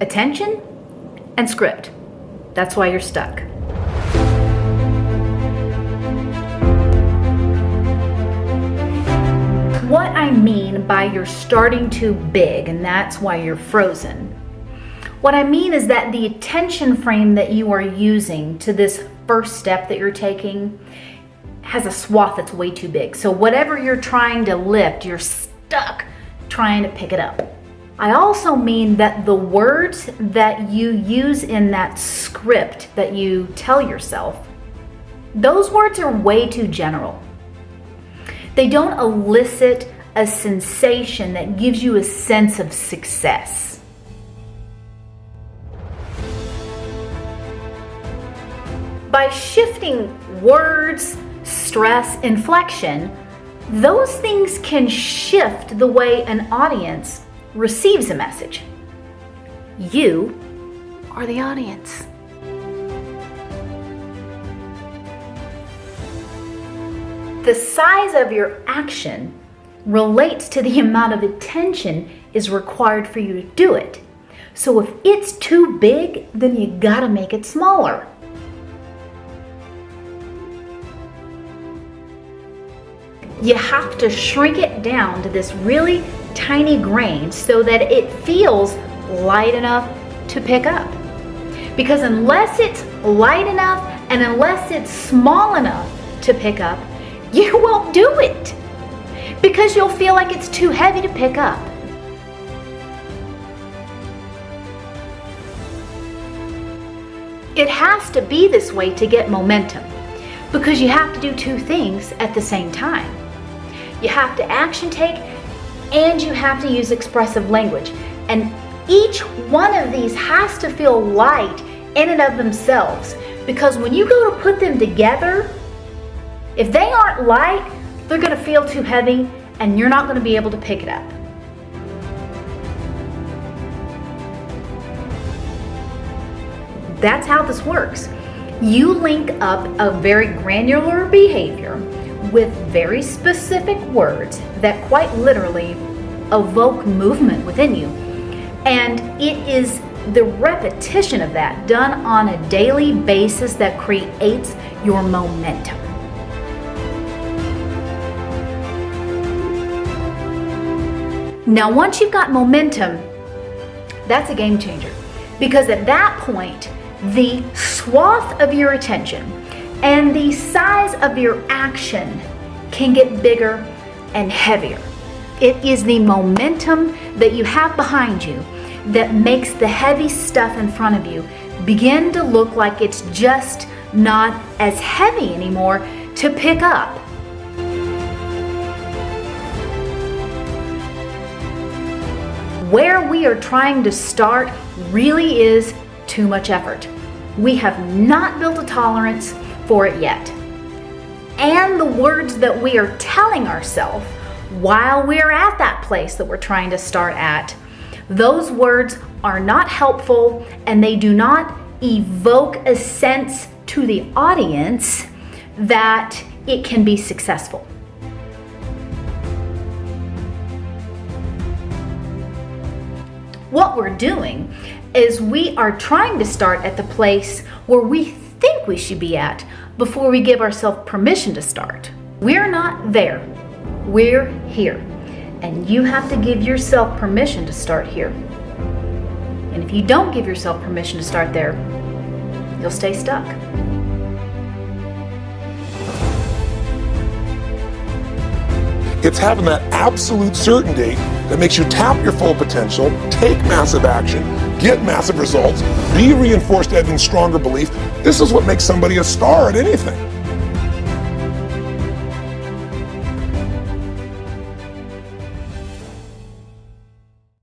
attention and script. That's why you're stuck. What I mean by you're starting too big and that's why you're frozen. What I mean is that the attention frame that you are using to this first step that you're taking has a swath that's way too big. So whatever you're trying to lift, you're stuck trying to pick it up. I also mean that the words that you use in that script that you tell yourself, those words are way too general. They don't elicit a sensation that gives you a sense of success. By shifting words, stress, inflection, those things can shift the way an audience receives a message. You are the audience. The size of your action relates to the amount of attention is required for you to do it. So if it's too big, then you gotta make it smaller. You have to shrink it down to this really tiny grain so that it feels light enough to pick up. Because unless it's light enough and unless it's small enough to pick up, you won't do it. Because you'll feel like it's too heavy to pick up. It has to be this way to get momentum, because you have to do two things at the same time. You have to action take and you have to use expressive language. And each one of these has to feel light in and of themselves, because when you go to put them together, if they aren't light, they're going to feel too heavy and you're not going to be able to pick it up. That's how this works. You link up a very granular behavior with very specific words that quite literally evoke movement within you. And it is the repetition of that done on a daily basis that creates your momentum. Now, once you've got momentum, that's a game changer, because at that point, the swath of your attention and the size of your action can get bigger and heavier. It is the momentum that you have behind you that makes the heavy stuff in front of you begin to look like it's just not as heavy anymore to pick up. Where we are trying to start really is too much effort. We have not built a tolerance for it yet. And the words that we are telling ourselves while we're at that place that we're trying to start at, those words are not helpful and they do not evoke a sense to the audience that it can be successful. What we're doing is we are trying to start at the place where we think we should be at before we give ourselves permission to start. We're not there. We're here. And you have to give yourself permission to start here. And if you don't give yourself permission to start there, you'll stay stuck. It's having that absolute certainty that makes you tap your full potential, take massive action, get massive results, be reinforced to having stronger belief. This is what makes somebody a star at anything.